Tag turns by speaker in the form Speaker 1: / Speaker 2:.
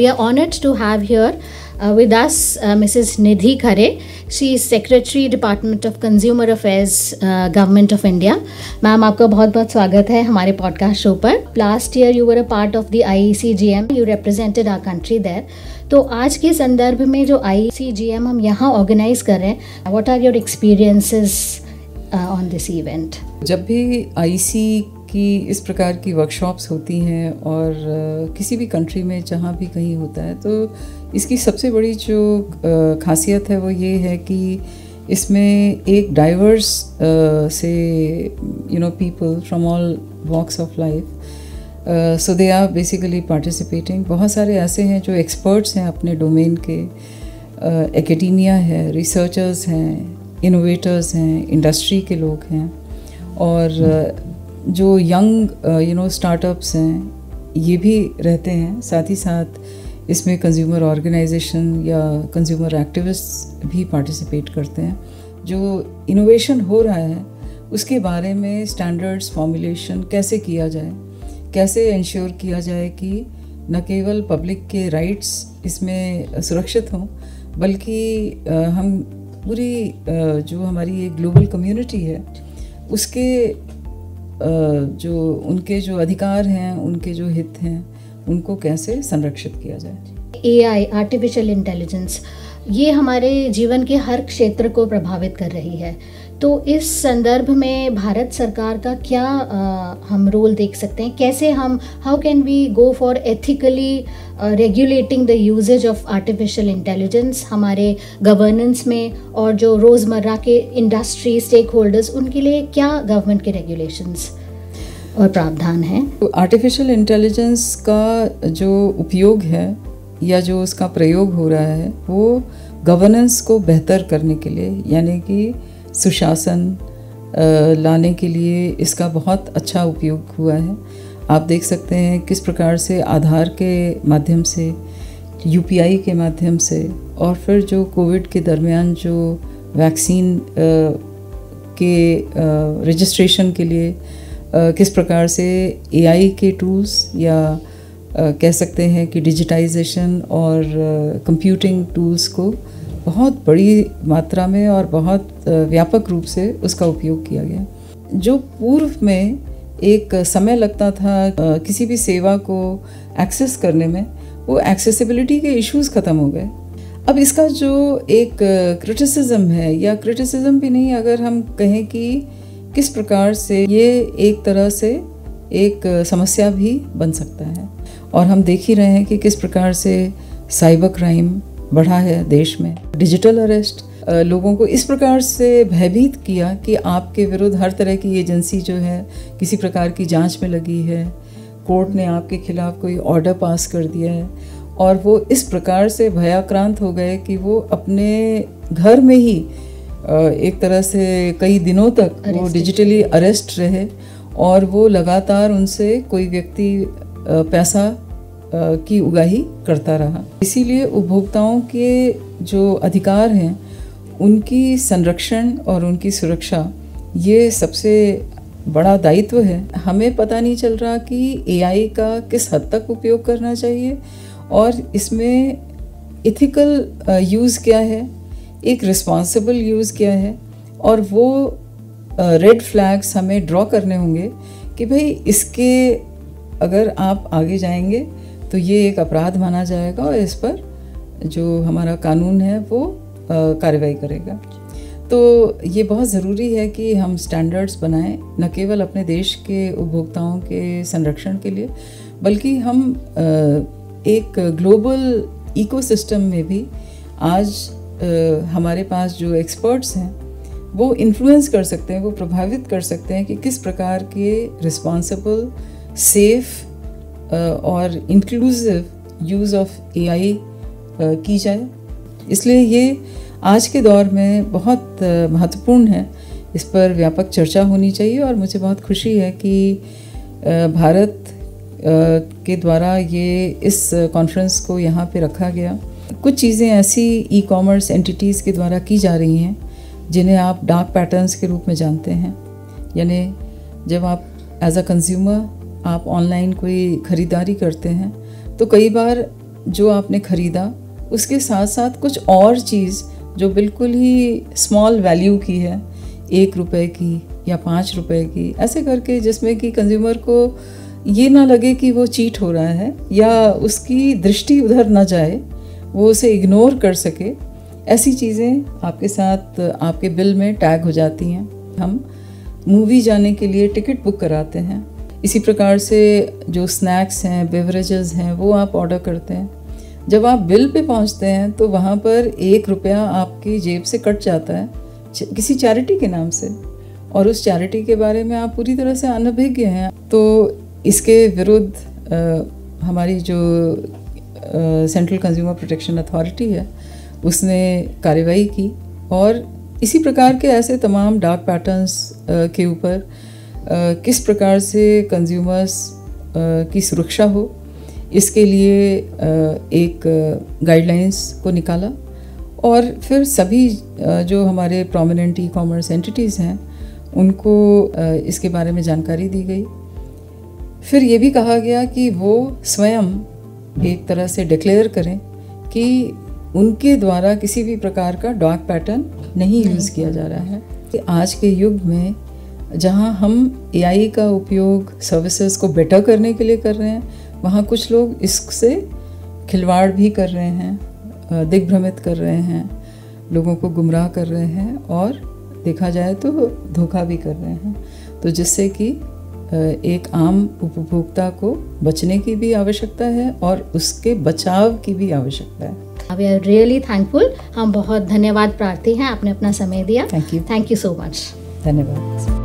Speaker 1: we are honored to have here with us Mrs. Nidhi Khare. She is Secretary Department of Consumer Affairs, Government of India. Ma'am आपका बहुत बहुत स्वागत है हमारे podcast show पर. Last year you were a part of the IECGM, you represented our country there. तो आज के संदर्भ में जो IECGM हम यहाँ ऑर्गेनाइज कर रहे हैं, what are your experiences on this event?
Speaker 2: जब भी IEC की इस प्रकार की वर्कशॉप्स होती हैं और किसी भी कंट्री में जहाँ भी कहीं होता है, तो इसकी सबसे बड़ी जो खासियत है वो ये है कि इसमें एक डाइवर्स से people from all walks of life, so they are basically participating. बहुत सारे ऐसे हैं जो एक्सपर्ट्स हैं अपने डोमेन के, एकेडेमिया है, रिसर्चर्स हैं, इनोवेटर्स हैं, इंडस्ट्री के लोग हैं, और जो यंग स्टार्टअप्स हैं ये भी रहते हैं. साथ ही साथ इसमें कंज्यूमर ऑर्गेनाइजेशन या कंज्यूमर एक्टिविस्ट भी पार्टिसिपेट करते हैं. जो इनोवेशन हो रहा है उसके बारे में स्टैंडर्ड्स फॉर्मुलेशन कैसे किया जाए, कैसे इंश्योर किया जाए कि न केवल पब्लिक के राइट्स इसमें सुरक्षित हों, बल्कि हम पूरी जो हमारी एक ग्लोबल कम्युनिटी है उसके जो उनके जो अधिकार हैं, उनके जो हित हैं, उनको कैसे संरक्षित किया जाए.
Speaker 1: AI, आर्टिफिशियल इंटेलिजेंस, ये हमारे जीवन के हर क्षेत्र को प्रभावित कर रही है. तो इस संदर्भ में भारत सरकार का क्या हम रोल देख सकते हैं? कैसे हम how can we go for ethically regulating the usage of artificial intelligence हमारे गवर्नेंस में, और जो रोज़मर्रा के इंडस्ट्री स्टेक होल्डर्स, उनके लिए क्या गवर्नमेंट के रेगुलेशंस और प्रावधान हैं?
Speaker 2: आर्टिफिशियल इंटेलिजेंस का जो उपयोग है या जो उसका प्रयोग हो रहा है वो गवर्नेंस को बेहतर करने के लिए, यानी कि सुशासन लाने के लिए इसका बहुत अच्छा उपयोग हुआ है. आप देख सकते हैं किस प्रकार से आधार के माध्यम से, UPI के माध्यम से, और फिर जो कोविड के दरमियान जो वैक्सीन के रजिस्ट्रेशन के लिए किस प्रकार से AI के टूल्स या कह सकते हैं कि डिजिटाइजेशन और कंप्यूटिंग टूल्स को बहुत बड़ी मात्रा में और बहुत व्यापक रूप से उसका उपयोग किया गया. जो पूर्व में एक समय लगता था किसी भी सेवा को एक्सेस करने में, वो एक्सेसिबिलिटी के इश्यूज ख़त्म हो गए. अब इसका जो एक क्रिटिसिज्म है, या क्रिटिसिज्म भी नहीं, अगर हम कहें कि किस प्रकार से ये एक तरह से एक समस्या भी बन सकता है. और हम देख ही रहे हैं कि किस प्रकार से साइबर क्राइम बढ़ा है देश में. डिजिटल अरेस्ट लोगों को इस प्रकार से भयभीत किया कि आपके विरुद्ध हर तरह की एजेंसी जो है किसी प्रकार की जांच में लगी है, कोर्ट ने आपके खिलाफ कोई ऑर्डर पास कर दिया है, और वो इस प्रकार से भयाक्रांत हो गए कि वो अपने घर में ही एक तरह से कई दिनों तक वो डिजिटली अरेस्ट रहे, और वो लगातार उनसे कोई व्यक्ति पैसा की उगाही करता रहा. इसीलिए उपभोक्ताओं के जो अधिकार हैं उनकी संरक्षण और उनकी सुरक्षा ये सबसे बड़ा दायित्व है. हमें पता नहीं चल रहा कि AI का किस हद तक उपयोग करना चाहिए, और इसमें इथिकल यूज़ क्या है, एक रिस्पॉन्सिबल यूज़ क्या है, और वो रेड फ्लैग्स हमें ड्रॉ करने होंगे कि भाई इसके अगर आप आगे जाएंगे तो ये एक अपराध माना जाएगा और इस पर जो हमारा कानून है वो कार्रवाई करेगा. तो ये बहुत ज़रूरी है कि हम स्टैंडर्ड्स बनाएं, न केवल अपने देश के उपभोक्ताओं के संरक्षण के लिए, बल्कि हम एक ग्लोबल इकोसिस्टम में भी आज हमारे पास जो एक्सपर्ट्स हैं वो इन्फ्लुएंस कर सकते हैं, वो प्रभावित कर सकते हैं कि किस प्रकार के रिस्पॉन्सिबल, सेफ और इंक्लूसिव यूज़ ऑफ AI की जाए. इसलिए ये आज के दौर में बहुत महत्वपूर्ण है, इस पर व्यापक चर्चा होनी चाहिए. और मुझे बहुत खुशी है कि भारत के द्वारा ये इस कॉन्फ्रेंस को यहाँ पे रखा गया. कुछ चीज़ें ऐसी ई-कॉमर्स एंटिटीज़ के द्वारा की जा रही हैं जिन्हें आप डार्क पैटर्न्स के रूप में जानते हैं. यानी जब आप एज अ कंज्यूमर आप ऑनलाइन कोई ख़रीदारी करते हैं तो कई बार जो आपने ख़रीदा उसके साथ साथ कुछ और चीज़ जो बिल्कुल ही स्मॉल वैल्यू की है, 1 रुपए की या 5 रुपए की, ऐसे करके जिसमें कि कंज्यूमर को ये ना लगे कि वो चीट हो रहा है या उसकी दृष्टि उधर ना जाए, वो उसे इग्नोर कर सके, ऐसी चीज़ें आपके साथ आपके बिल में टैग हो जाती हैं। हम मूवी जाने के लिए टिकट बुक कराते हैं, इसी प्रकार से जो स्नैक्स हैं, बेवरेजेस हैं, वो आप ऑर्डर करते हैं। जब आप बिल पे पहुंचते हैं तो वहाँ पर 1 रुपया आपकी जेब से कट जाता है किसी चैरिटी के नाम से, और उस चैरिटी के बारे में आप पूरी तरह से अनभिज्ञ हैं। तो इसके विरुद्ध हमारी जो सेंट्रल कंज्यूमर प्रोटेक्शन अथॉरिटी है उसने कार्रवाई की, और इसी प्रकार के ऐसे तमाम डार्क पैटर्न्स के ऊपर किस प्रकार से कंज्यूमर्स की सुरक्षा हो, इसके लिए एक गाइडलाइंस को निकाला, और फिर सभी जो हमारे प्रोमिनेंट ई कॉमर्स एंटिटीज़ हैं उनको इसके बारे में जानकारी दी गई। फिर ये भी कहा गया कि वो स्वयं एक तरह से डिक्लेयर करें कि उनके द्वारा किसी भी प्रकार का डार्क पैटर्न नहीं यूज़ किया जा रहा है। कि आज के युग में जहां हम एआई का उपयोग सर्विसेज को बेटर करने के लिए कर रहे हैं, वहाँ कुछ लोग इससे खिलवाड़ भी कर रहे हैं, दिग्भ्रमित कर रहे हैं, लोगों को गुमराह कर रहे हैं, और देखा जाए तो धोखा भी कर रहे हैं। तो जिससे कि एक आम उपभोक्ता को बचने की भी आवश्यकता है और उसके बचाव की भी आवश्यकता है।
Speaker 1: We are really thankful. हम बहुत धन्यवाद प्रार्थी हैं, आपने अपना समय दिया।
Speaker 2: Thank you
Speaker 1: so much.
Speaker 2: धन्यवाद।